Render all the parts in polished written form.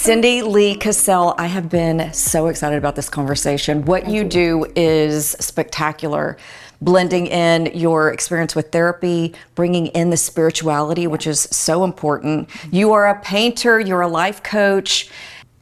Cindy Lee Cassell, I have been so excited about this conversation. What you do is spectacular. Blending in your experience with therapy, bringing in the spirituality, which is so important. You are a painter, you're a life coach.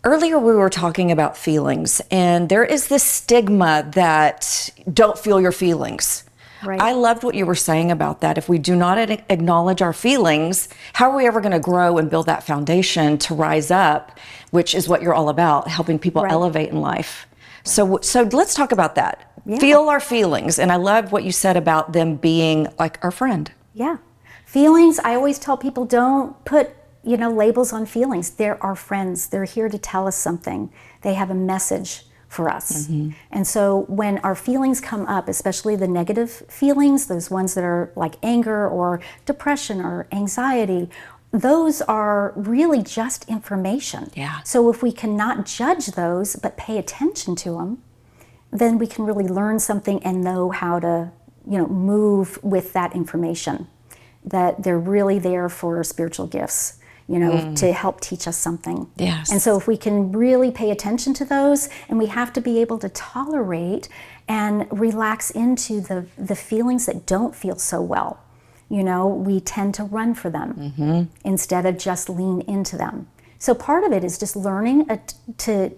Earlier we were talking about feelings, and there is this stigma that don't feel your feelings. Right. I loved what you were saying about that. If we do not acknowledge our feelings, how are we ever going to grow and build that foundation to rise up, which is what you're all about, helping people elevate in life. So let's talk about that. Yeah. Feel our feelings. And I love what you said about them being like our friend. Yeah. Feelings, I always tell people, don't put, labels on feelings. They're our friends. They're here to tell us something. They have a message for us. Mm-hmm. And so when our feelings come up, especially the negative feelings, those ones that are like anger or depression or anxiety, those are really just information. Yeah. So if we cannot judge those, but pay attention to them, then we can really learn something and know how to, move with that information. That they're really there for spiritual gifts, to help teach us something. Yes. And so if we can really pay attention to those, and we have to be able to tolerate and relax into the feelings that don't feel so well. We tend to run for them instead of just lean into them. So part of it is just learning to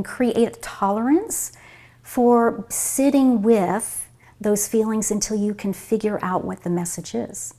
create a tolerance for sitting with those feelings until you can figure out what the message is.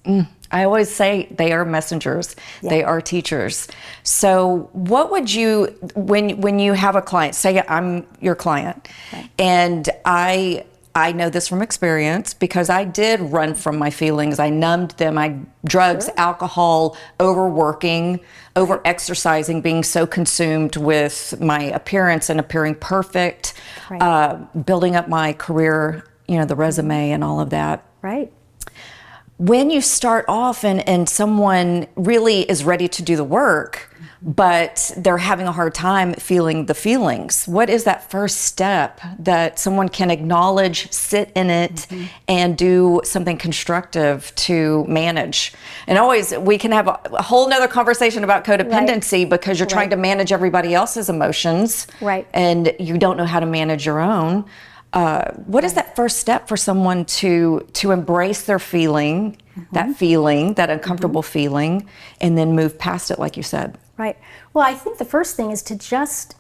I always say they are messengers. Yeah. They are teachers. So what would you, when you have a client, say I'm your client, Right. and I know this from experience because I did run from my feelings. I numbed them. Drugs, Sure. alcohol, overworking, over-exercising, being so consumed with my appearance and appearing perfect, Right. building up my career, the resume and all of that. Right. When you start off and someone really is ready to do the work, but they're having a hard time feeling the feelings, what is that first step that someone can acknowledge, sit in it, and do something constructive to manage? And always, we can have a whole nother conversation about codependency because you're trying to manage everybody else's emotions, Right. and you don't know how to manage your own. What is that first step for someone to embrace their feeling, that uncomfortable feeling, and then move past it, like you said? Right. Well, I think the first thing is to just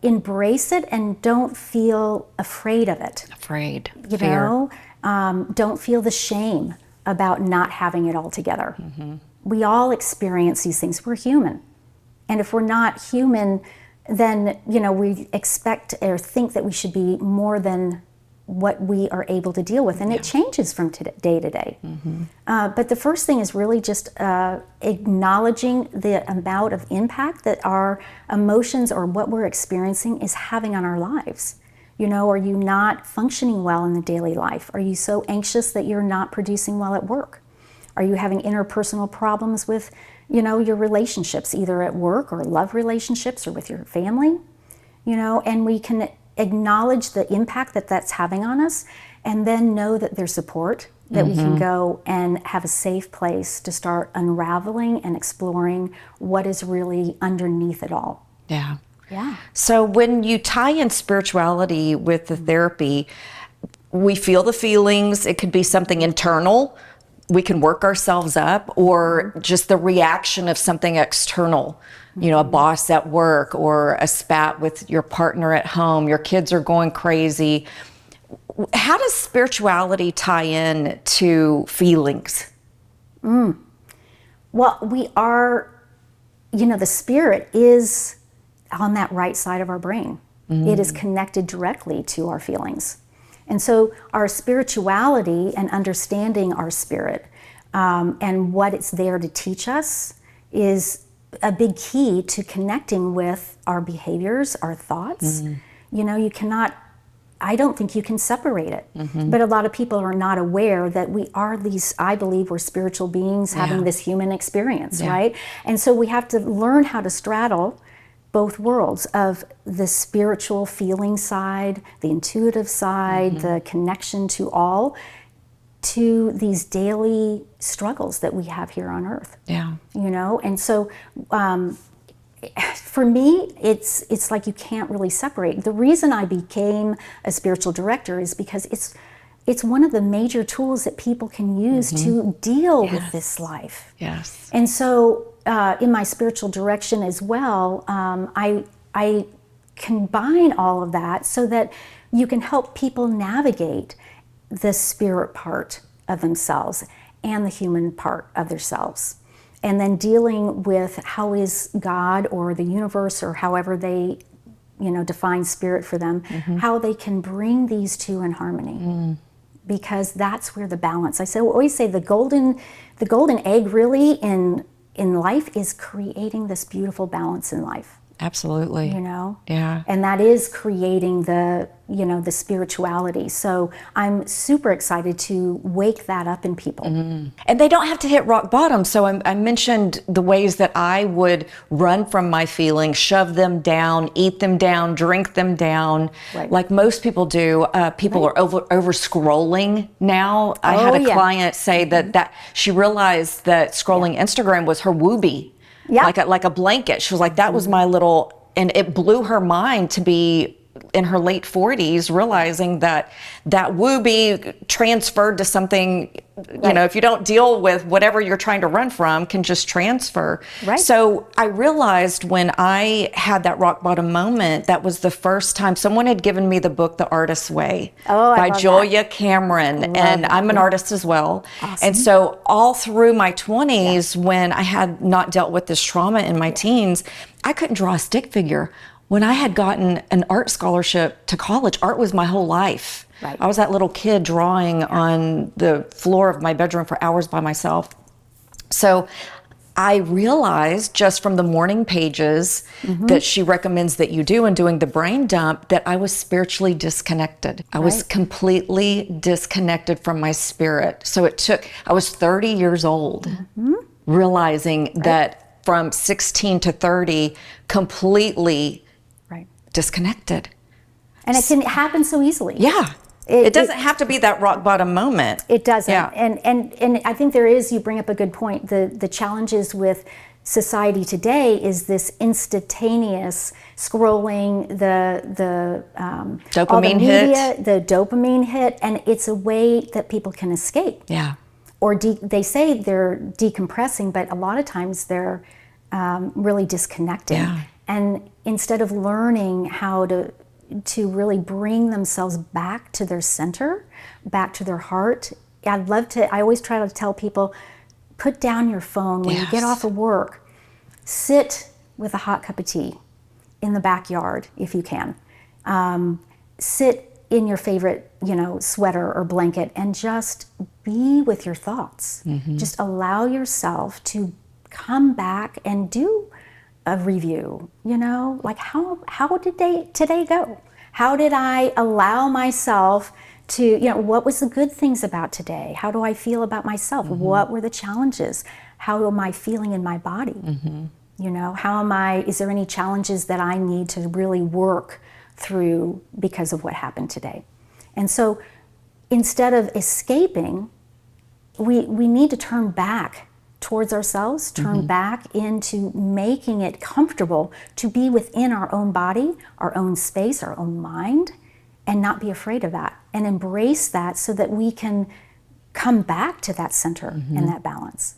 embrace it and don't feel afraid of it. Afraid. Fear. Don't feel the shame about not having it all together. We all experience these things. We're human. And if we're not human, then, we expect or think that we should be more than what we are able to deal with. And it changes from day to day. But the first thing is really just acknowledging the amount of impact that our emotions or what we're experiencing is having on our lives. Are you not functioning well in the daily life? Are you so anxious that you're not producing well at work? Are you having interpersonal problems with your relationships, either at work or love relationships or with your family, and we can acknowledge the impact that that's having on us, and then know that there's support, that we can go and have a safe place to start unraveling and exploring what is really underneath it all. Yeah. Yeah. So when you tie in spirituality with the therapy, we feel the feelings. It could be something internal. We can work ourselves up, or just the reaction of something external, a boss at work or a spat with your partner at home, your kids are going crazy. How does spirituality tie in to feelings? Well, we are, the spirit is on that right side of our brain. It is connected directly to our feelings. And so our spirituality and understanding our spirit and what it's there to teach us is a big key to connecting with our behaviors, our thoughts. I don't think you can separate it. But a lot of people are not aware that we are I believe we're spiritual beings having this human experience, right? And so we have to learn how to straddle both worlds of the spiritual feeling side, the intuitive side, the connection to all, to these daily struggles that we have here on earth. Yeah. And so for me, it's like you can't really separate. The reason I became a spiritual director is because it's one of the major tools that people can use to deal with this life. Yes. And so in my spiritual direction as well, I combine all of that so that you can help people navigate the spirit part of themselves and the human part of themselves. And then dealing with how is God or the universe or however they, define spirit for them, how they can bring these two in harmony. Because that's where the balance. I always say the golden egg really in life is creating this beautiful balance in life. Absolutely. Yeah. And that is creating the spirituality. So I'm super excited to wake that up in people. And they don't have to hit rock bottom. So I mentioned the ways that I would run from my feelings, shove them down, eat them down, drink them down, like most people do. People are over scrolling now. I had a client say that she realized that scrolling Instagram was her whoopee. Yeah. Like a blanket. She was like, that was my little, and it blew her mind to be in her late 40s, realizing that whoopee transferred to something, if you don't deal with whatever you're trying to run from, can just transfer. Right. So I realized when I had that rock bottom moment, that was the first time someone had given me the book, The Artist's Way by Julia Cameron. And I'm an artist as well. Awesome. And so all through my 20s, when I had not dealt with this trauma in my teens, I couldn't draw a stick figure. When I had gotten an art scholarship to college, art was my whole life. Right. I was that little kid drawing on the floor of my bedroom for hours by myself. So I realized just from the morning pages that she recommends that you do in doing the brain dump that I was spiritually disconnected. I was completely disconnected from my spirit. So I was 30 years old, realizing that from 16 to 30, completely disconnected. And it can happen so easily. Yeah. It doesn't have to be that rock bottom moment. It doesn't. Yeah. And I think you bring up a good point. The challenges with society today is this instantaneous scrolling, the dopamine all the media, hit. The dopamine hit, and it's a way that people can escape. Yeah. Or they say they're decompressing, but a lot of times they're really disconnecting. Yeah. And instead of learning how to really bring themselves back to their center, back to their heart, I always try to tell people, put down your phone when you get off of work. Sit with a hot cup of tea in the backyard if you can. Sit in your favorite, sweater or blanket and just be with your thoughts. Just allow yourself to come back and do a review, like how did today go? How did I allow myself to, what was the good things about today? How do I feel about myself? What were the challenges? How am I feeling in my body? Is there any challenges that I need to really work through because of what happened today? And so instead of escaping, we need to turn back towards ourselves, turn back into making it comfortable to be within our own body, our own space, our own mind, and not be afraid of that and embrace that so that we can come back to that center and that balance.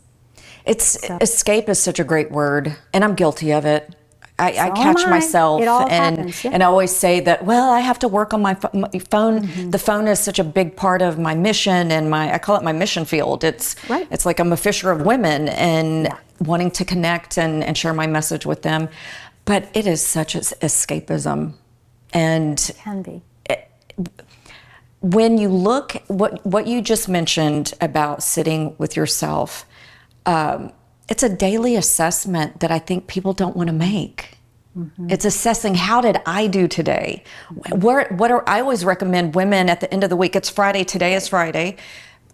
Escape is such a great word, and I'm guilty of it. I catch myself and I always say that, well, I have to work on my phone. The phone is such a big part of my mission, and I call it my mission field. It's like I'm a fisher of women and wanting to connect and share my message with them. But it is such an escapism. And it can be. When you look, what you just mentioned about sitting with yourself, it's a daily assessment that I think people don't want to make. It's assessing, how did I do today? I always recommend women at the end of the week, it's Friday, today is Friday.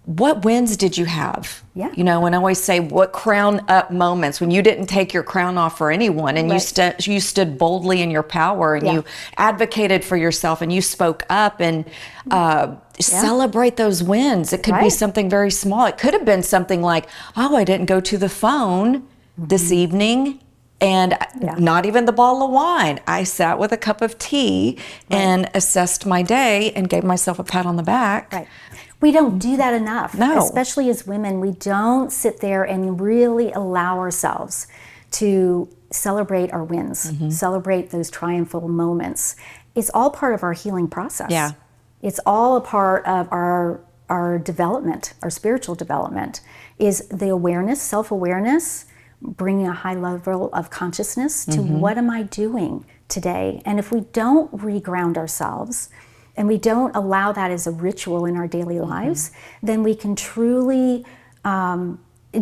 What wins did you have? Yeah. And I always say, what crown up moments when you didn't take your crown off for anyone and you stood boldly in your power and you advocated for yourself and you spoke up and celebrate those wins. It could be something very small. It could have been something like, oh, I didn't go to the phone this evening And not even the bottle of wine. I sat with a cup of tea and assessed my day and gave myself a pat on the back. Right. We don't do that enough. No. Especially as women, we don't sit there and really allow ourselves to celebrate our wins, celebrate those triumphal moments. It's all part of our healing process. Yeah. It's all a part of our development, our spiritual development, is the awareness, self-awareness, bringing a high level of consciousness to what am I doing today? And if we don't reground ourselves and we don't allow that as a ritual in our daily lives, then we can truly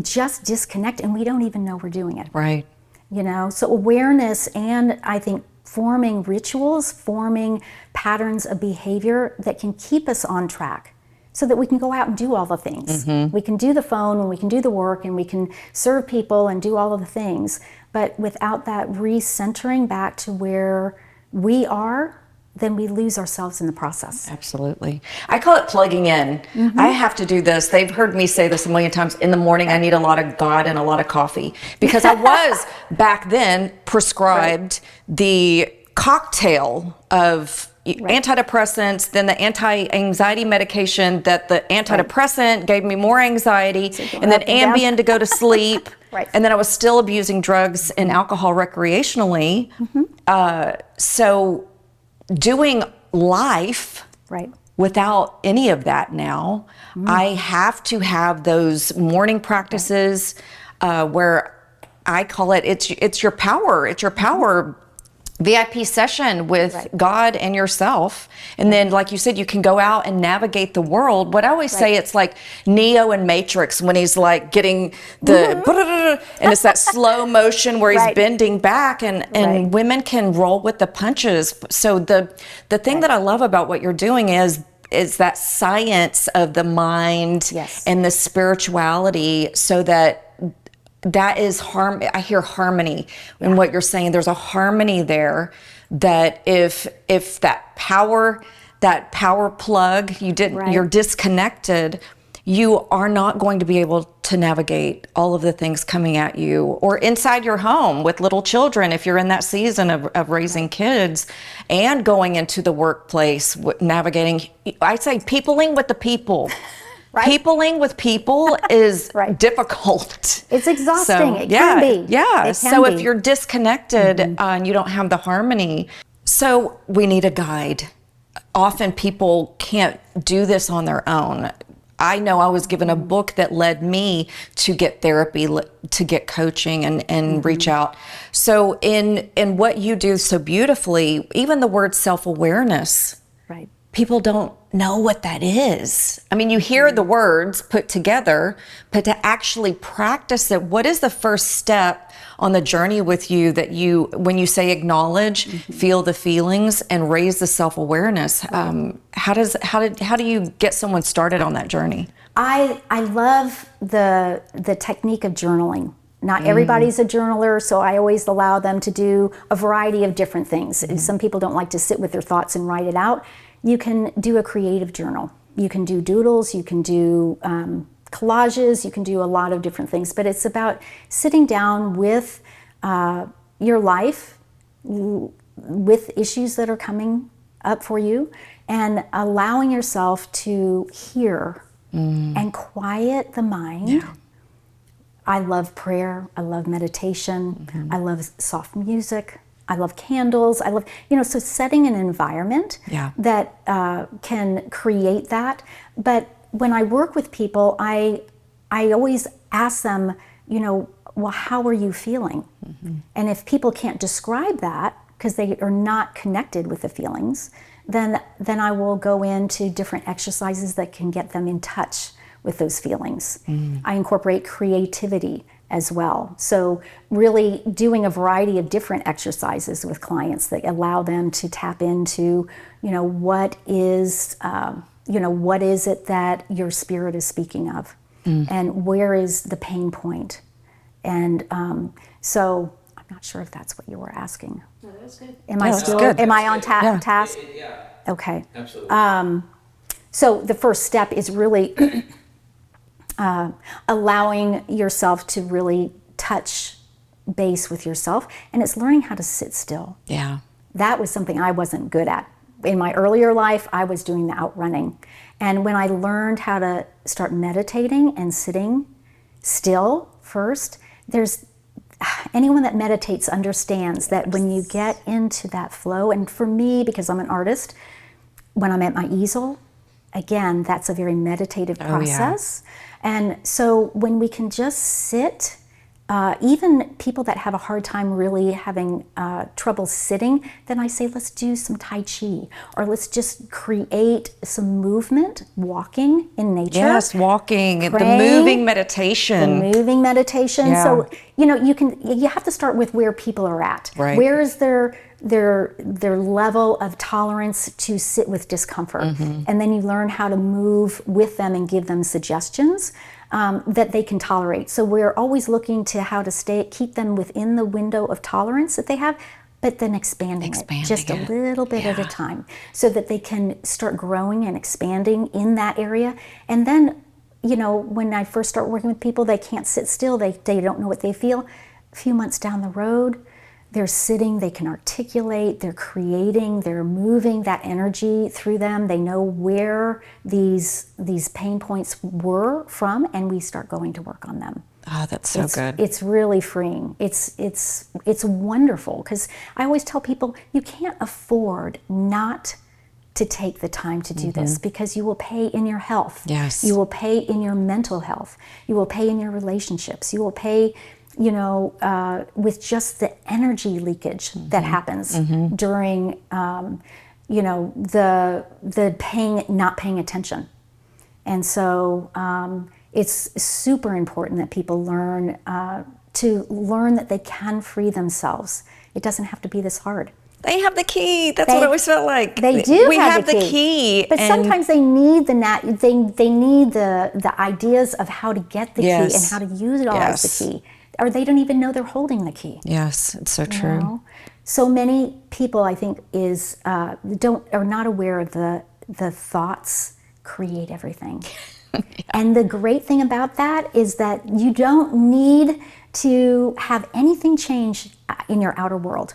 just disconnect and we don't even know we're doing it. Right. You know, so awareness, and I think forming rituals, forming patterns of behavior that can keep us on track, so that we can go out and do all the things. We can do the phone and we can do the work and we can serve people and do all of the things. But without that recentering back to where we are, then we lose ourselves in the process. Absolutely. I call it plugging in. I have to do this. They've heard me say this a million times. In the morning, I need a lot of God and a lot of coffee, because I was back then prescribed the cocktail of antidepressants, then the anti-anxiety medication that the antidepressant gave me more anxiety, and then Ambien to go to sleep. And then I was still abusing drugs and alcohol recreationally. So doing life without any of that now, I have to have those morning practices where I call it, it's your power. It's your power VIP session with God and yourself. And then, like you said, you can go out and navigate the world. What I always say, it's like Neo in Matrix when he's like getting the, and it's that slow motion where he's bending back, and women can roll with the punches. So the thing that I love about what you're doing is that science of the mind and the spirituality, so that is I hear harmony in what you're saying. There's a harmony there, that if that power plug, you're disconnected, you are not going to be able to navigate all of the things coming at you, or inside your home with little children, if you're in that season of raising kids and going into the workplace, navigating, I say peopling with the people. Peopling with people is difficult. It's exhausting. So, it can be. Yeah. So if you're disconnected and you don't have the harmony, so we need a guide. Often people can't do this on their own. I know I was given a book that led me to get therapy, to get coaching and reach out. So in what you do so beautifully, even the word self-awareness, people don't know what that is. I mean, you hear the words put together, but to actually practice it, what is the first step on the journey with you, that when you say acknowledge, feel the feelings, and raise the self-awareness? How do you get someone started on that journey? I love the technique of journaling. Not everybody's a journaler, so I always allow them to do a variety of different things. Some people don't like to sit with their thoughts and write it out. You can do a creative journal. You can do doodles, you can do collages, you can do a lot of different things, but it's about sitting down with your life, with issues that are coming up for you, and allowing yourself to hear and quiet the mind. I love prayer, I love meditation, I love soft music, I love candles. I love, so setting an environment that can create that. But when I work with people, I always ask them, well, how are you feeling? And if people can't describe that because they are not connected with the feelings, then I will go into different exercises that can get them in touch with those feelings. I incorporate creativity as well. So really doing a variety of different exercises with clients that allow them to tap into, what is it that your spirit is speaking of, and where is the pain point? And so I'm not sure if that's what you were asking. No, that's good. Am I on task? Yeah. Okay. Absolutely. So the first step is really allowing yourself to really touch base with yourself, and it's learning how to sit still. Yeah. That was something I wasn't good at. In my earlier life, I was doing the outrunning. And when I learned how to start meditating and sitting still first, anyone that meditates understands that when you get into that flow, and for me, because I'm an artist, when I'm at my easel, again, that's a very meditative process. And so when we can just sit, even people that have a hard time really having trouble sitting, then I say, let's do some Tai Chi, or let's just create some movement, walking in nature. Yes, walking, praying, the moving meditation. The moving meditation. Yeah. So, you have to start with where people are at. Right. Where is their level of tolerance to sit with discomfort? And then you learn how to move with them and give them suggestions that they can tolerate. So we're always looking to how to keep them within the window of tolerance that they have, but then expanding it just a little bit at a time, so that they can start growing and expanding in that area. And then, when I first start working with people, they can't sit still, they don't know what they feel. A few months down the road, they're sitting, they can articulate, they're creating, they're moving that energy through them. They know where these pain points were from, and we start going to work on them. Oh, that's so good. It's really freeing. It's wonderful, because I always tell people, you can't afford not to take the time to do this, because you will pay in your health. Yes. You will pay in your mental health. You will pay in your relationships. You will pay with just the energy leakage that happens during, the not paying attention. And so it's super important that people learn that they can free themselves. It doesn't have to be this hard. They have the key. That's what it always felt like. They do. We have the key. But sometimes they need they need the ideas of how to get the key and how to use it all as the key. Or they don't even know they're holding the key. Yes, it's so true. So many people, I think, are not aware of the thoughts create everything. And the great thing about that is that you don't need to have anything change in your outer world,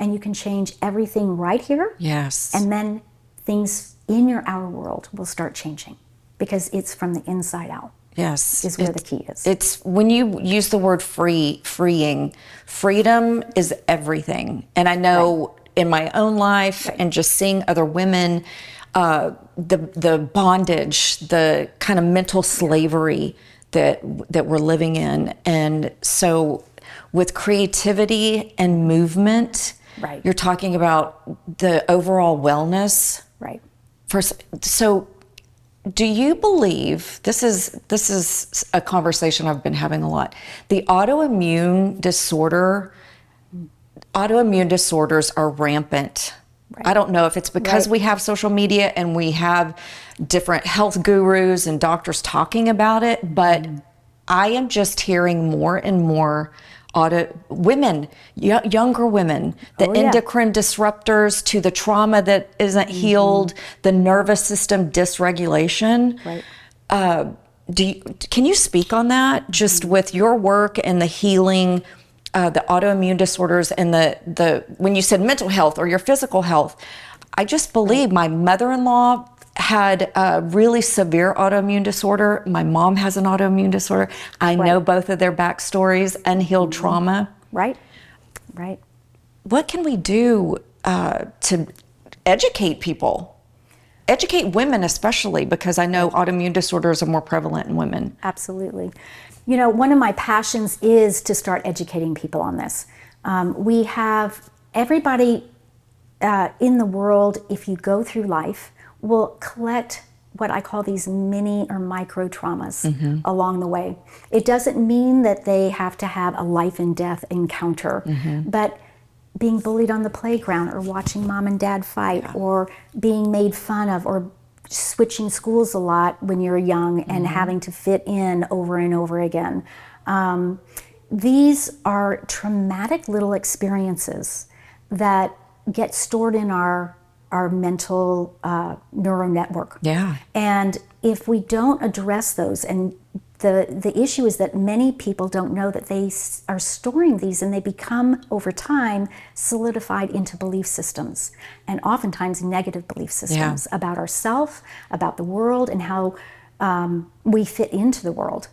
and you can change everything right here. Yes. And then things in your outer world will start changing, because it's from the inside out. Yes. Is where the key is. It's when you use the word freeing, freedom is everything. And I know in my own life and just seeing other women, the bondage, the kind of mental slavery that we're living in. And so with creativity and movement, you're talking about the overall wellness. Right. So do you believe, this is a conversation I've been having a lot, the autoimmune disorders are rampant. Right. I don't know if it's because we have social media and we have different health gurus and doctors talking about it, but I am just hearing more and more women, younger women, the endocrine disruptors to the trauma that isn't healed, the nervous system dysregulation. Can you speak on that, just with your work and the healing, the autoimmune disorders, and the when you said mental health or your physical health? I just believe my mother-in-law had a really severe autoimmune disorder. My mom has an autoimmune disorder. I know both of their backstories, unhealed trauma. Right. What can we do to educate people? Educate women especially, because I know autoimmune disorders are more prevalent in women. Absolutely. One of my passions is to start educating people on this. We have everybody in the world, if you go through life, will collect what I call these mini or micro traumas along the way. It doesn't mean that they have to have a life and death encounter, but being bullied on the playground, or watching mom and dad fight, or being made fun of, or switching schools a lot when you're young and having to fit in over and over again. These are traumatic little experiences that get stored in our mental neural network. And if we don't address those and the issue is that many people don't know that they are storing these, and they become, over time, solidified into belief systems, and oftentimes negative belief systems about ourselves, about the world, and how we fit into the world.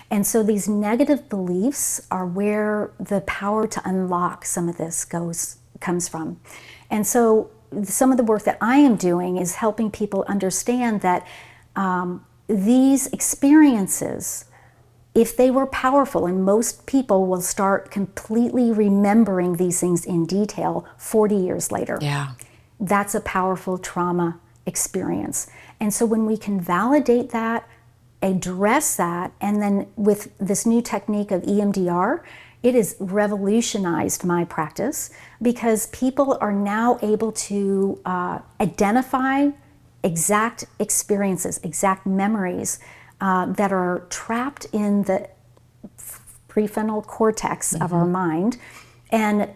And so these negative beliefs are where the power to unlock some of this comes from. And so some of the work that I am doing is helping people understand that these experiences, if they were powerful, and most people will start completely remembering these things in detail 40 years later. Yeah. That's a powerful trauma experience. And so when we can validate that, address that, and then with this new technique of EMDR, it has revolutionized my practice, because people are now able to identify exact experiences, exact memories that are trapped in the prefrontal cortex of our mind, and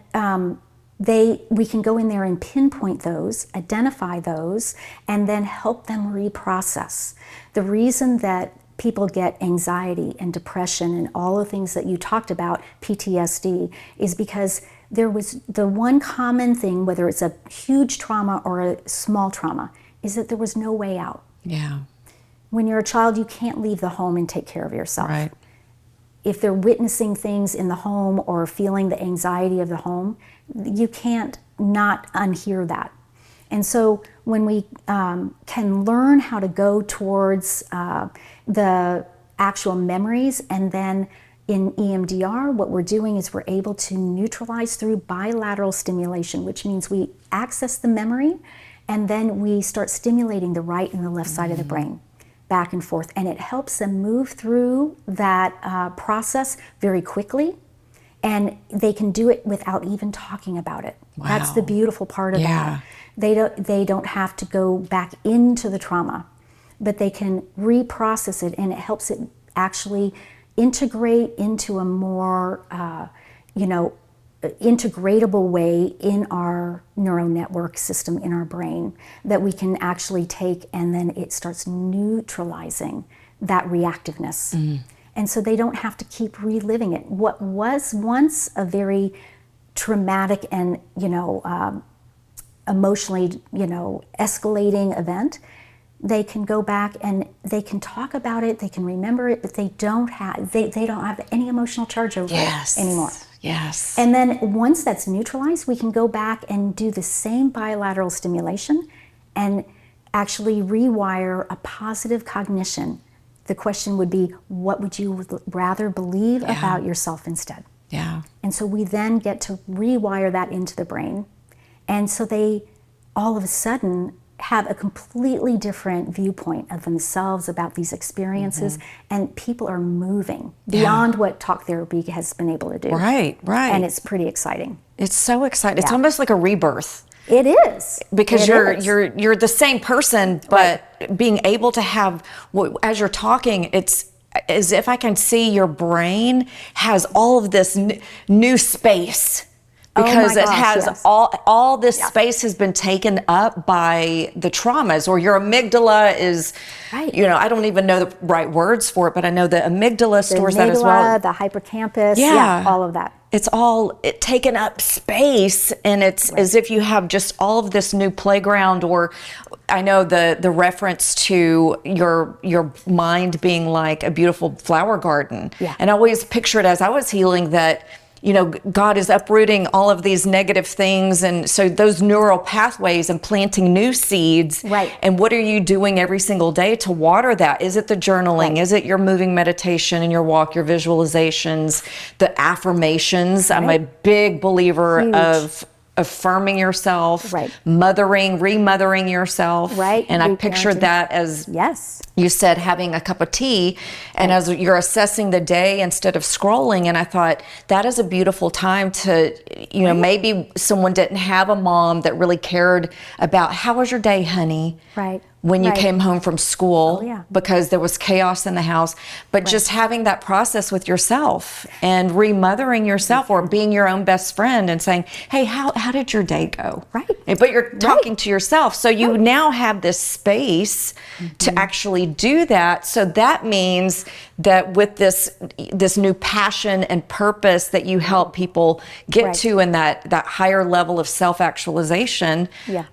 we can go in there and pinpoint those, identify those, and then help them reprocess. The reason that people get anxiety and depression and all the things that you talked about, PTSD, is because there was the one common thing, whether it's a huge trauma or a small trauma, is that there was no way out. Yeah. When you're a child, you can't leave the home and take care of yourself. Right. If they're witnessing things in the home or feeling the anxiety of the home, you can't not unhear that. And so when we can learn how to go towards the actual memories, and then in EMDR, what we're doing is we're able to neutralize through bilateral stimulation, which means we access the memory, and then we start stimulating the right and the left side of the brain, back and forth. And it helps them move through that process very quickly, and they can do it without even talking about it. Wow. That's the beautiful part of that. They don't have to go back into the trauma, but they can reprocess it, and it helps it actually integrate into a more integratable way in our neural network system in our brain, that we can actually take, and then it starts neutralizing that reactiveness. And so they don't have to keep reliving it. What was once a very traumatic and emotionally escalating event, they can go back and they can talk about it, they can remember it, but they don't have any emotional charge over it anymore. Yes. And then once that's neutralized, we can go back and do the same bilateral stimulation and actually rewire a positive cognition. The question would be, what would you rather believe about yourself instead? Yeah. And so we then get to rewire that into the brain. And so they all of a sudden have a completely different viewpoint of themselves about these experiences, and people are moving beyond what talk therapy has been able to do. Right. And it's pretty exciting. It's so exciting. It's almost like a rebirth. It is. Because you're the same person, but being able to have, as you're talking, it's as if I can see your brain has all of this new space. Because it has all this space has been taken up by the traumas, or your amygdala is, I don't even know the right words for it, but I know the amygdala stores that as well. The hippocampus, all of that. It's all taken up space, and it's as if you have just all of this new playground, or I know the reference to your mind being like a beautiful flower garden. Yeah. And I always picture it as I was healing that, God is uprooting all of these negative things. And so those neural pathways and planting new seeds. Right. And what are you doing every single day to water that? Is it the journaling? Right. Is it your moving meditation and your walk, your visualizations, the affirmations? Right. I'm a big believer of affirming yourself, remothering yourself. Right. And I pictured that as, you said, having a cup of tea, and as you're assessing the day instead of scrolling. And I thought that is a beautiful time to, maybe someone didn't have a mom that really cared about, how was your day, honey? Right. when you Right. came home from school Oh, yeah. because there was chaos in the house, but just having that process with yourself and remothering yourself or being your own best friend and saying, hey, how did your day go? Right. But you're talking to yourself. So you Right. now have this space to actually do that. So that means that with this new passion and purpose that you help people get Right. to in that higher level of self-actualization, Yeah.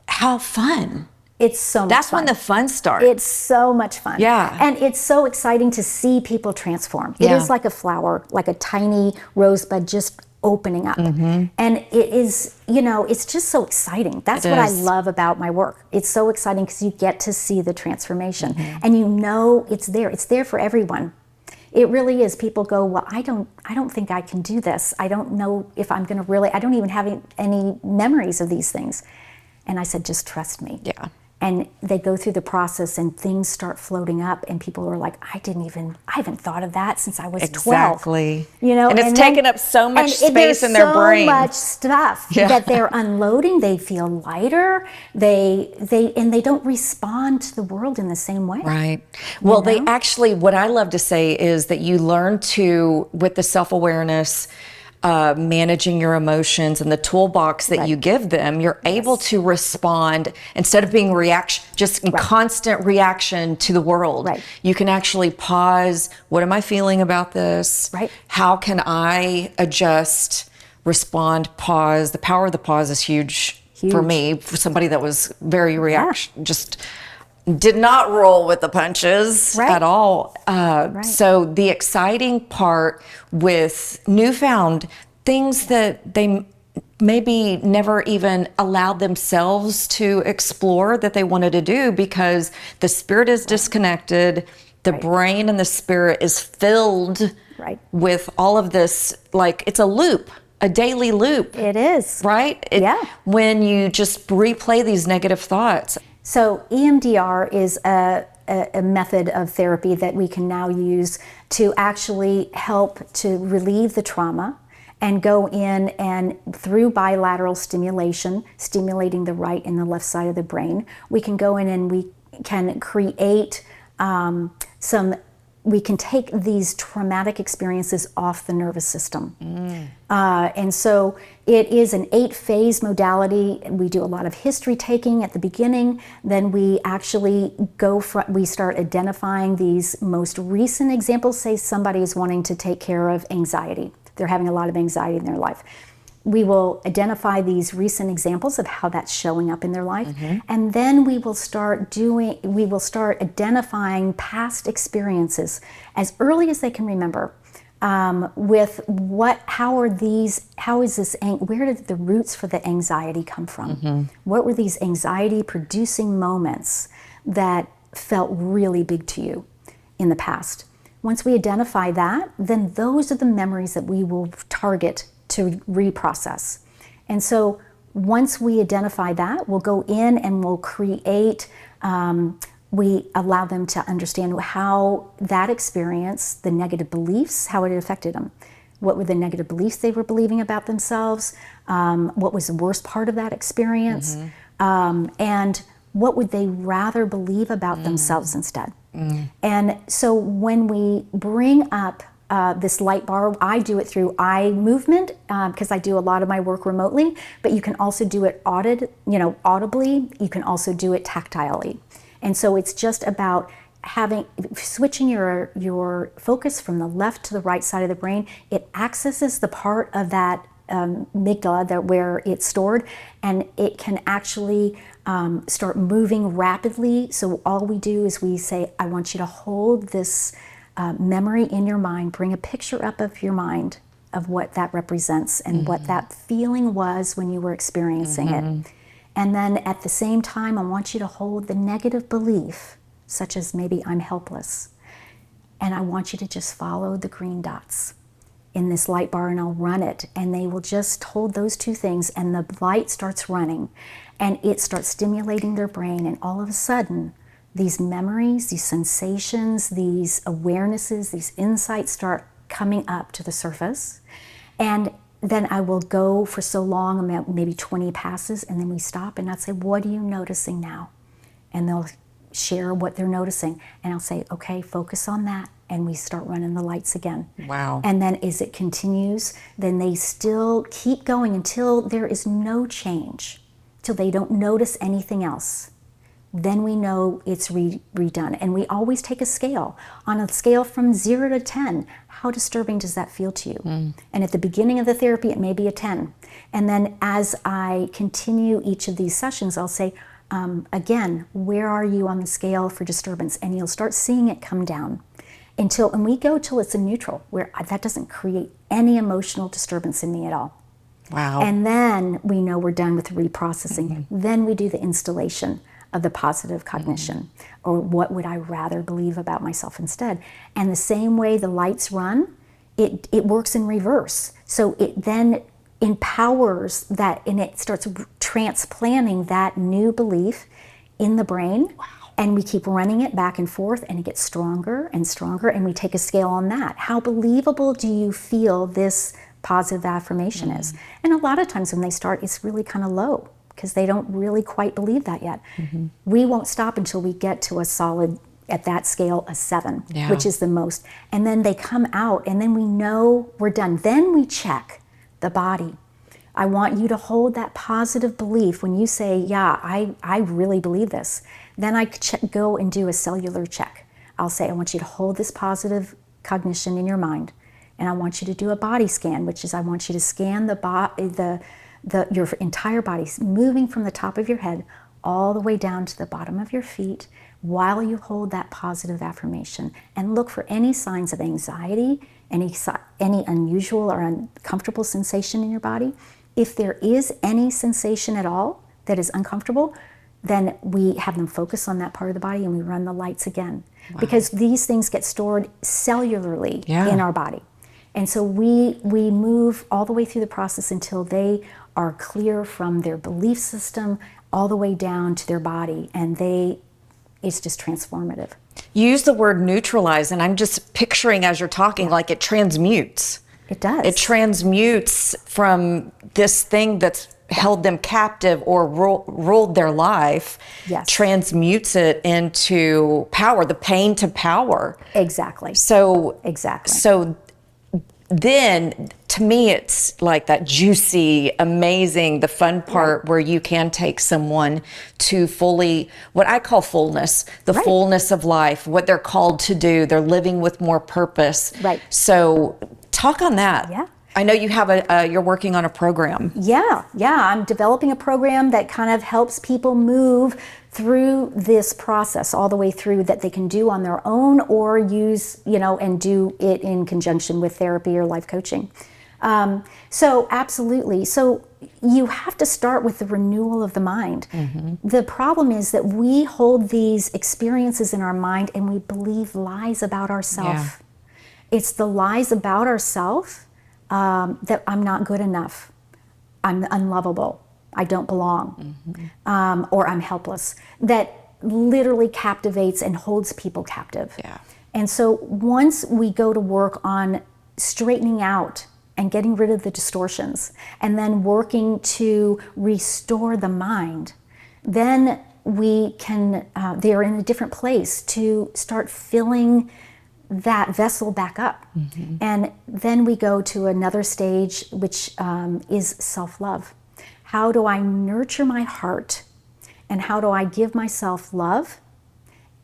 how fun. It's so much That's fun. when the fun starts. It's so much fun. Yeah. And it's so exciting to see people transform. It Yeah. is like a flower, like a tiny rosebud just opening up. And it is, it's just so exciting. That's It what I is. love about my work. It's so exciting because you get to see the transformation and it's there. It's there for everyone. It really is. People go, well, I don't think I can do this. I don't know if I'm going to really, I don't even have any memories of these things. And I said, just trust me. Yeah. And they go through the process and things start floating up and people are like, I haven't thought of that since I was 12. Exactly. And it's taken up so much space in their brain. There's so much stuff that they're unloading. They feel lighter. They don't respond to the world in the same way. Right. Well, they actually, what I love to say is that you learn to, with the self-awareness, managing your emotions and the toolbox that you give them, you're able to respond instead of being just in constant reaction to the world. Right. You can actually pause. What am I feeling about this? Right. How can I adjust, respond, pause? The power of the pause is huge. For me, for somebody that was very just did not roll with the punches at all. So the exciting part with newfound things that they maybe never even allowed themselves to explore that they wanted to do because the spirit is disconnected, the brain and the spirit is filled with all of this, like it's a loop. A daily loop. It is. Right? When you just replay these negative thoughts. So EMDR is a method of therapy that we can now use to actually help to relieve the trauma and go in and through bilateral stimulation, stimulating the right and the left side of the brain, we can go in and we can create we can take these traumatic experiences off the nervous system. And so it is an 8-phase modality. We do a lot of history taking at the beginning. Then we actually we start identifying these most recent examples. Say somebody is wanting to take care of anxiety. They're having a lot of anxiety in their life. We will identify these recent examples of how that's showing up in their life. And then we will start identifying past experiences as early as they can remember with where did the roots for the anxiety come from? What were these anxiety producing moments that felt really big to you in the past? Once we identify that, then those are the memories that we will target to reprocess. And so once we identify that, we'll go in and we'll create, we allow them to understand how that experience, the negative beliefs, how it affected them. What were the negative beliefs they were believing about themselves? What was the worst part of that experience? And what would they rather believe about themselves instead? And so when we bring up this light bar, I do it through eye movement because I do a lot of my work remotely, but you can also do it audibly. You can also do it tactilely. And so it's just about switching your focus from the left to the right side of the brain. It accesses the part of that amygdala where it's stored, and it can actually start moving rapidly. So all we do is we say, I want you to hold this memory in your mind, bring a picture up of your mind of what that represents and what that feeling was when you were experiencing it. And then at the same time, I want you to hold the negative belief, such as maybe I'm helpless. And I want you to just follow the green dots in this light bar, and I'll run it. And they will just hold those two things, and the light starts running and it starts stimulating their brain. And all of a sudden, these memories, these sensations, these awarenesses, these insights start coming up to the surface. And then I will go for so long, maybe 20 passes, and then we stop and I'd say, what are you noticing now? and they'll share what they're noticing. And I'll say, okay, focus on that. And we start running the lights again. Wow. And then as it continues, then they still keep going until there is no change, till they don't notice anything else. Then we know it's redone. And we always take a scale. On a scale from 0 to 10, how disturbing does that feel to you? And at the beginning of the therapy, it may be a 10. And then as I continue each of these sessions, I'll say, again, where are you on the scale for disturbance? And you'll start seeing it come down and we go till it's a neutral, where that doesn't create any emotional disturbance in me at all. Wow. And then we know we're done with reprocessing. Then we do the installation of the positive cognition, or what would I rather believe about myself instead. And the same way the lights run, it works in reverse. So it then empowers that, and it starts transplanting that new belief in the brain. Wow. And we keep running it back and forth, and it gets stronger and stronger, and we take a scale on that. How believable do you feel this positive affirmation is? And a lot of times when they start, it's really kind of low, because they don't really quite believe that yet. We won't stop until we get to a solid, at that scale, a 7, which is the most. And then they come out, and then we know we're done. Then we check the body. I want you to hold that positive belief when you say, yeah, I really believe this. Then I go and do a cellular check. I'll say, I want you to hold this positive cognition in your mind. And I want you to do a body scan, which is I want you to scan your entire body, moving from the top of your head all the way down to the bottom of your feet while you hold that positive affirmation. And look for any signs of anxiety, any unusual or uncomfortable sensation in your body. If there is any sensation at all that is uncomfortable, then we have them focus on that part of the body and we run the lights again. Wow. Because these things get stored cellularly in our body. And so we move all the way through the process until they are clear from their belief system all the way down to their body, and it's just transformative. You use the word neutralize, and I'm just picturing as you're talking, like it transmutes. It does. It transmutes from this thing that's held them captive or ruled their life, transmutes it into power, the pain to power. Exactly. So then, to me, it's like that juicy, amazing, the fun part where you can take someone to fully, what I call fullness, the fullness of life, what they're called to do. They're living with more purpose. Right. So talk on that. Yeah. I know you have you're working on a program. Yeah. I'm developing a program that kind of helps people move through this process all the way through, that they can do on their own or use, and do it in conjunction with therapy or life coaching. So absolutely. So you have to start with the renewal of the mind. The problem is that we hold these experiences in our mind and we believe lies about ourselves. It's the lies about ourselves that I'm not good enough, I'm unlovable, I don't belong, or I'm helpless, that literally captivates and holds people captive. And so once we go to work on straightening out and getting rid of the distortions, and then working to restore the mind, then we can, they're in a different place to start filling that vessel back up. And then we go to another stage, which is self-love. How do I nurture my heart? And how do I give myself love?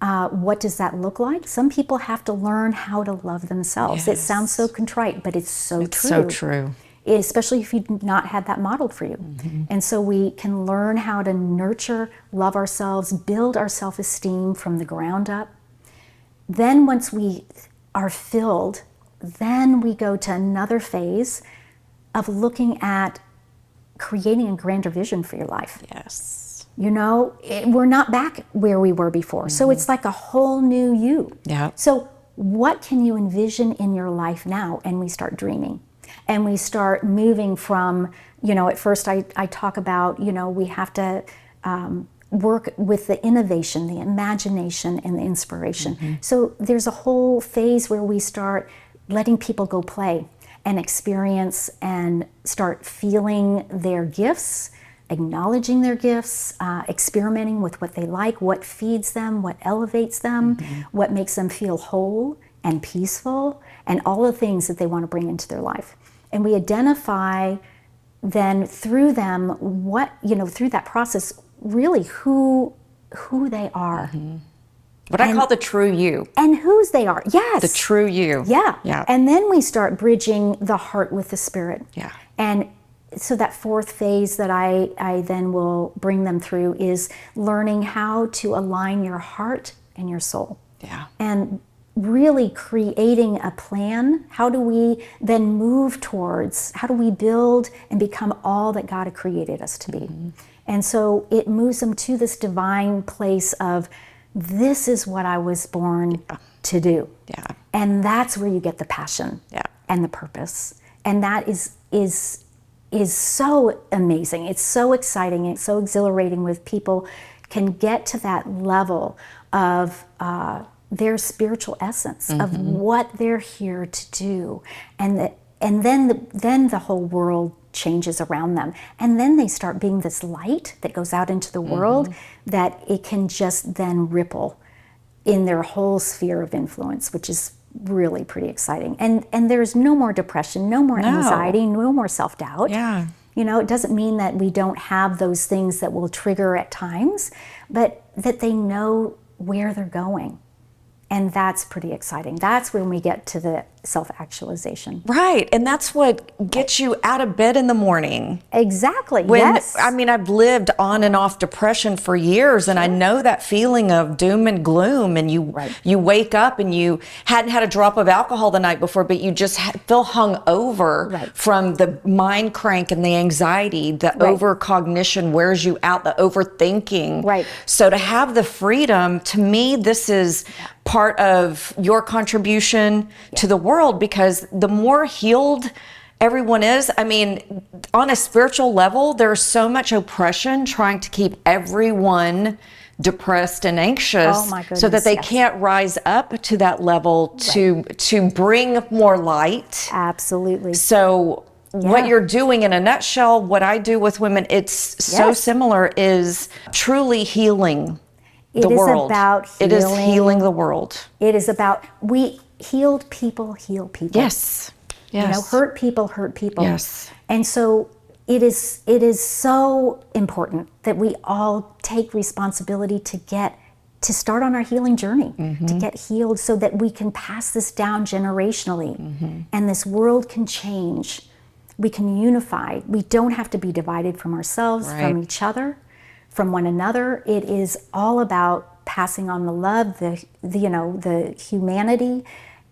What does that look like? Some people have to learn how to love themselves. It sounds so contrite, but it's so true. So true. Especially if you've not had that modeled for you. And so we can learn how to nurture, love ourselves, build our self-esteem from the ground up. Then once we are filled, then we go to another phase of looking at creating a grander vision for your life. We're not back where we were before. So it's like a whole new you. So what can you envision in your life now? And we start dreaming. And we start moving from, at first I talk about, we have to work with the innovation, the imagination, and the inspiration. So there's a whole phase where we start letting people go play and experience and start feeling their gifts, acknowledging their gifts, experimenting with what they like, what feeds them, what elevates them, what makes them feel whole and peaceful, and all the things that they want to bring into their life. And we identify then through them what, through that process, really who they are. What I call the true you. And whose they are. Yes. The true you. Yeah. Yeah. And then we start bridging the heart with the spirit. Yeah. And so that fourth phase that I then will bring them through is learning how to align your heart and your soul. Yeah. And really creating a plan. How do we then move towards, how do we build and become all that God had created us to be? And so it moves them to this divine place of, this is what I was born to do. Yeah. And that's where you get the passion and the purpose. And that is so amazing. It's so exciting. It's so exhilarating when people can get to that level of their spiritual essence of what they're here to do, and then the whole world changes around them, and then they start being this light that goes out into the world, that it can just then ripple in their whole sphere of influence, which is really pretty exciting. And there's no more depression, no more anxiety, no more self-doubt. Yeah. It doesn't mean that we don't have those things that will trigger at times, but that they know where they're going. And that's pretty exciting. That's when we get to the self-actualization. Right. And that's what gets you out of bed in the morning. Exactly. Yes. I mean, I've lived on and off depression for years, and I know that feeling of doom and gloom. And you wake up and you hadn't had a drop of alcohol the night before, but you just feel hung over from the mind crank and the anxiety. The overcognition wears you out, the overthinking. Right. So to have the freedom, to me, this is part of your contribution to the world, because the more healed everyone is, I mean, on a spiritual level, there's so much oppression trying to keep everyone depressed and anxious, so that they can't rise up to that level to bring more light. Absolutely. So what you're doing, in a nutshell, what I do with women, it's so similar, is truly healing the world. It is healing the world. It is about, healed people heal people. Yes. Yes. Hurt people hurt people. Yes. And so it is so important that we all take responsibility to start on our healing journey, to get healed, so that we can pass this down generationally, and this world can change. We can unify. We don't have to be divided from ourselves, from each other, from one another. It is all about passing on the love, the humanity,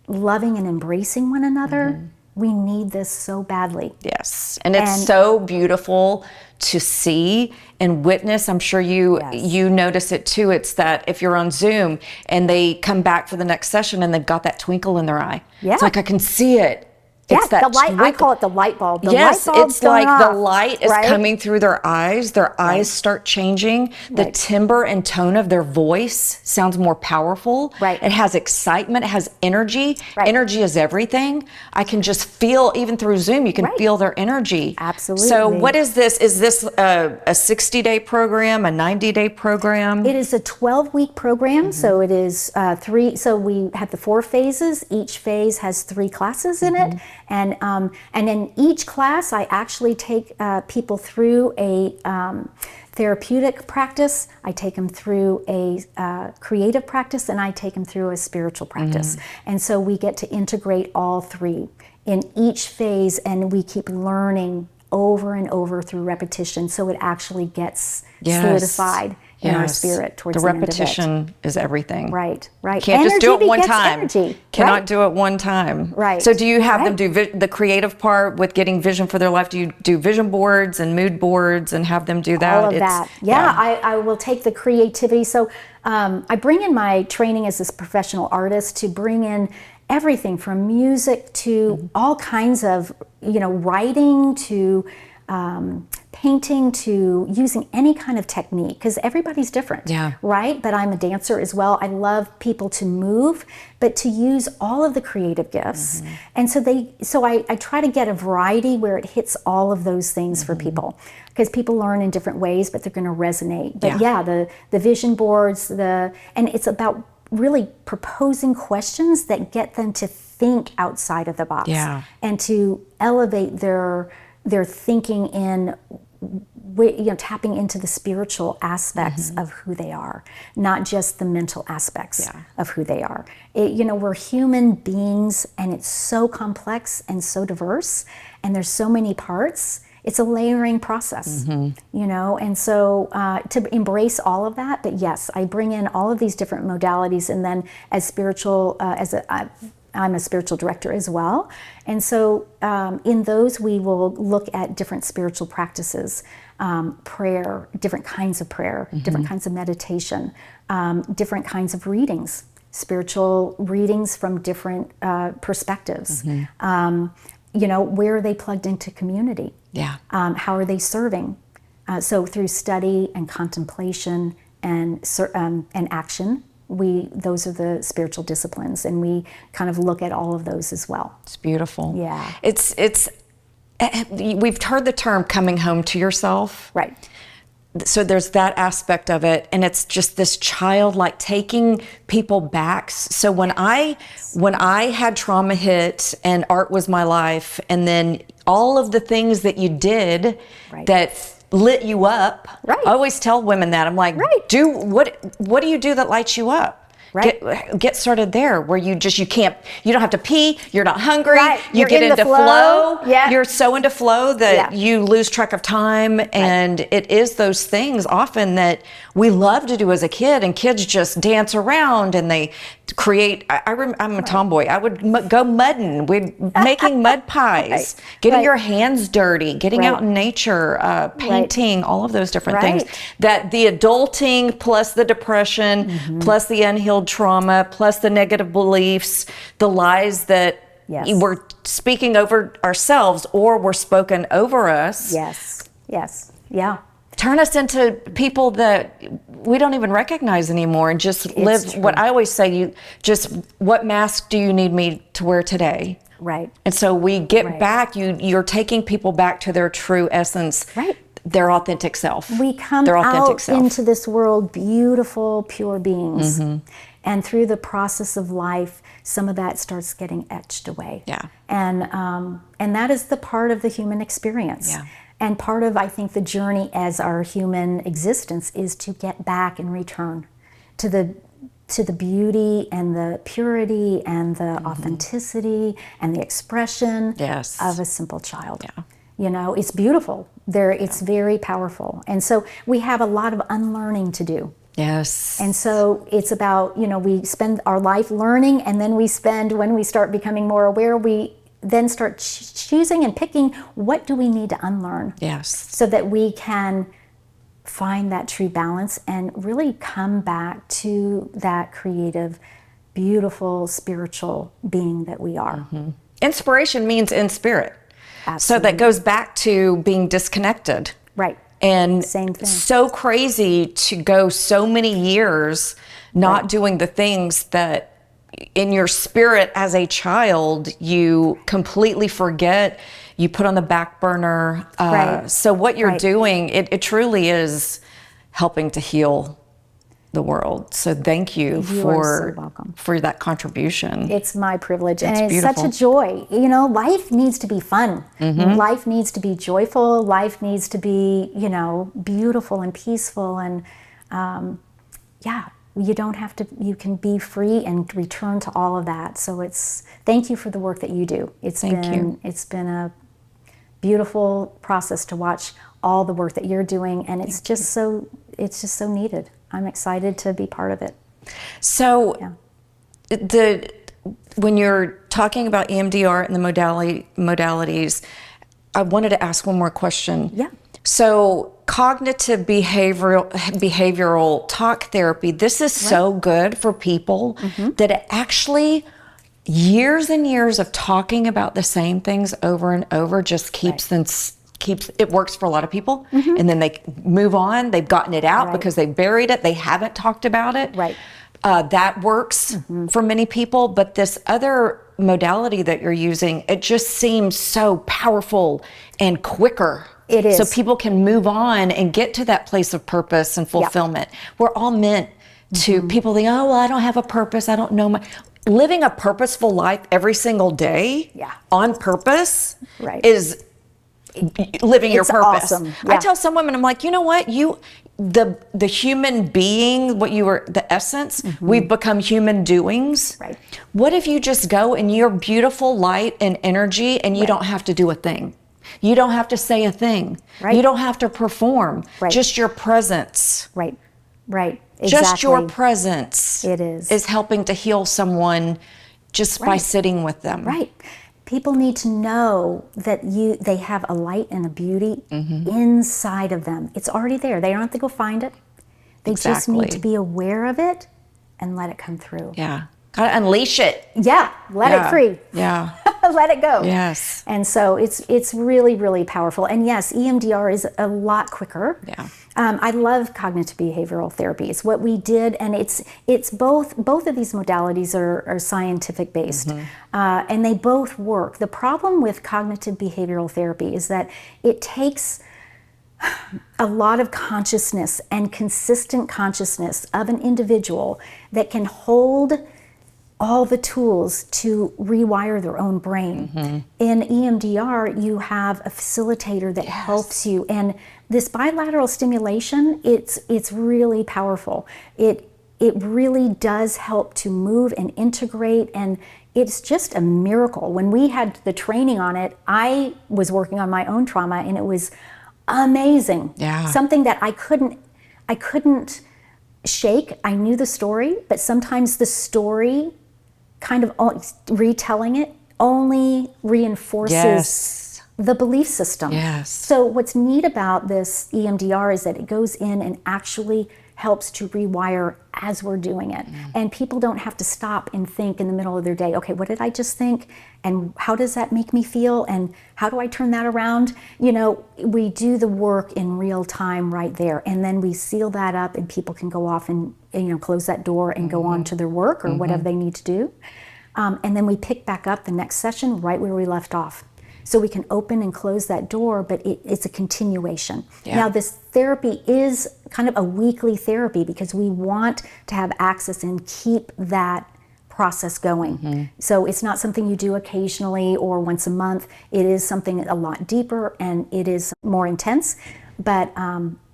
loving and embracing one another. We need this so badly. Yes, and it's so beautiful to see and witness. I'm sure you notice it too. It's that if you're on Zoom and they come back for the next session and they've got that twinkle in their eye. Yeah. It's like, I can see it. Yes, the light. I call it the light bulb. The yes, light bulb's it's like off, the light is coming through their eyes. Their eyes start changing. The timbre and tone of their voice sounds more powerful. Right. It has excitement. It has energy. Energy is everything. I can just feel, even through Zoom, you can feel their energy. Absolutely. So what is this? Is this a 60-day program, a 90-day program? It is a 12-week program. So it is so we have the 4 phases. Each phase has 3 classes in it. And in each class, I actually take people through a therapeutic practice, I take them through a creative practice, and I take them through a spiritual practice. And so we get to integrate all 3 in each phase, and we keep learning over and over through repetition, so it actually gets solidified in our spirit towards the end of it. The repetition is everything. Right. Can't just do it one time. Energy, Cannot do it one time. Right. So do you have them do the creative part with getting vision for their life? Do you do vision boards and mood boards and have them do that? All of that. Yeah, I will take the creativity. So I bring in my training as a professional artist to bring in everything from music to all kinds of, writing to painting to using any kind of technique, because everybody's different, Yeah. right? But I'm a dancer as well. I love people to move, but to use all of the creative gifts. And so I try to get a variety where it hits all of those things for people, because people learn in different ways, but they're going to resonate. But the vision boards, and it's about really proposing questions that get them to think outside of the box and to elevate their thinking in, tapping into the spiritual aspects of who they are, not just the mental aspects of who they are. We're human beings, and it's so complex and so diverse, and there's so many parts. It's a layering process, and so to embrace all of that. But yes, I bring in all of these different modalities, and then I'm a spiritual director as well. And so in those, we will look at different spiritual practices, prayer, different kinds of prayer, different kinds of meditation, different kinds of readings, spiritual readings from different perspectives. Where are they plugged into community? How are they serving? So through study and contemplation and action, those are the spiritual disciplines, and we kind of look at all of those as well. It's beautiful. Yeah. We've heard the term coming home to yourself. Right. So there's that aspect of it, and it's just this childlike taking people back. So when I had trauma hit and art was my life, and then all of the things that you did that lit you up. Right. I always tell women that. I'm like, what do you do that lights you up? Right. Get started there, where you don't have to pee, you're not hungry, you You're get in the into flow. Yeah. You're so into flow that you lose track of time. And it is those things often that we love to do as a kid, and kids just dance around and they create. I'm a tomboy. I would go mudding. We're making mud pies, getting your hands dirty, getting out in nature, painting, all of those different things. That the adulting plus the depression plus the unhealed trauma plus the negative beliefs, the lies that we're speaking over ourselves or were spoken over us. Turn us into people that we don't even recognize anymore, and just live what I always say, what mask do you need me to wear today? Right. And so we get back, you're taking people back to their true essence, their authentic self. We come out into this world beautiful, pure beings. And through the process of life, some of that starts getting etched away. And that is the part of the human experience. And part of, I think, the journey as our human existence is to get back and return to the beauty and the purity and the authenticity and the expression of a simple child. It's beautiful. It's very powerful. And so we have a lot of unlearning to do. And so it's about, we spend our life learning, and then when we start becoming more aware, we then start choosing and picking, what do we need to unlearn? So that we can find that true balance and really come back to that creative, beautiful, spiritual being that we are. Inspiration means in spirit. Absolutely. So that goes back to being disconnected. And same thing. So crazy to go so many years not doing the things that in your spirit as a child you completely forget, you put on the back burner. So what you're doing, it truly is helping to heal the world. So thank you for that contribution. It's my privilege. It's and it's beautiful. Such a joy. Life needs to be fun. Life needs to be joyful. Life needs to be, beautiful and peaceful. And you don't have to, you can be free and return to all of that. So thank you for the work that you do. It's been a beautiful process to watch all the work that you're doing, and it's just so needed. I'm excited to be part of it. So when you're talking about EMDR and the modalities, I wanted to ask one more question. So cognitive behavioral talk therapy, this is so good for people that it actually, years and years of talking about the same things over and over just keeps them it works for a lot of people, and then they move on. They've gotten it out because they buried it. They haven't talked about it. Right. That works for many people, but this other modality that you're using, it just seems so powerful and quicker. It is. So people can move on and get to that place of purpose and fulfillment. We're all meant to, people think, oh, well, I don't have a purpose. I don't know living a purposeful life every single day on purpose is living your purpose. Awesome. I tell some women, I'm like, you know what? The human being, what you were, the essence, we've become human doings. Right. What if you just go in your beautiful light and energy and you don't have to do a thing? You don't have to say a thing. Right. You don't have to perform. Right. Just your presence. Right. Right. Exactly. Just your presence is helping to heal someone just by sitting with them. Right. People need to know that they have a light and a beauty inside of them. It's already there. They don't have to go find it. They just need to be aware of it and let it come through. Yeah. Gotta unleash it. Yeah. Let it free. Yeah. Let it go. Yes. And so it's really, really powerful. And yes, EMDR is a lot quicker. Yeah. I love cognitive behavioral therapy. It's what we did, and it's both of these modalities are scientific based, and they both work. The problem with cognitive behavioral therapy is that it takes a lot of consciousness and consistent consciousness of an individual that can hold all the tools to rewire their own brain. In EMDR, you have a facilitator that helps you, and this bilateral stimulation, it's really powerful. It really does help to move and integrate, and it's just a miracle. When we had the training on it, I was working on my own trauma, and it was amazing. Yeah. Something that I couldn't shake. I knew the story, but sometimes the story, kind of retelling it, only reinforces the belief system. Yes. So what's neat about this EMDR is that it goes in and actually helps to rewire as we're doing it. And people don't have to stop and think in the middle of their day, okay, what did I just think? And how does that make me feel? And how do I turn that around? You know, we do the work in real time right there. And then we seal that up and people can go off and close that door and go on to their work or whatever they need to do. And then we pick back up the next session right where we left off. So we can open and close that door, but it's a continuation. Yeah. Now this therapy is kind of a weekly therapy because we want to have access and keep that process going. So it's not something you do occasionally or once a month. It is something a lot deeper and it is more intense, but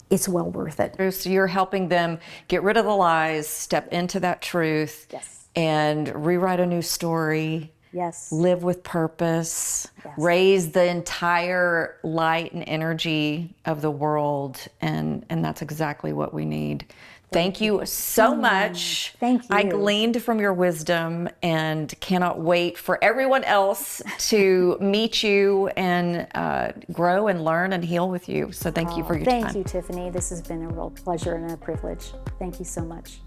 it's well worth it. So you're helping them get rid of the lies, step into that truth, and rewrite a new story. Yes. Live with purpose, raise the entire light and energy of the world, and that's exactly what we need. Thank you so much. Thank you. I gleaned from your wisdom and cannot wait for everyone else to meet you and grow and learn and heal with you. So thank you for your time. Thank you, Tiffany. This has been a real pleasure and a privilege. Thank you so much.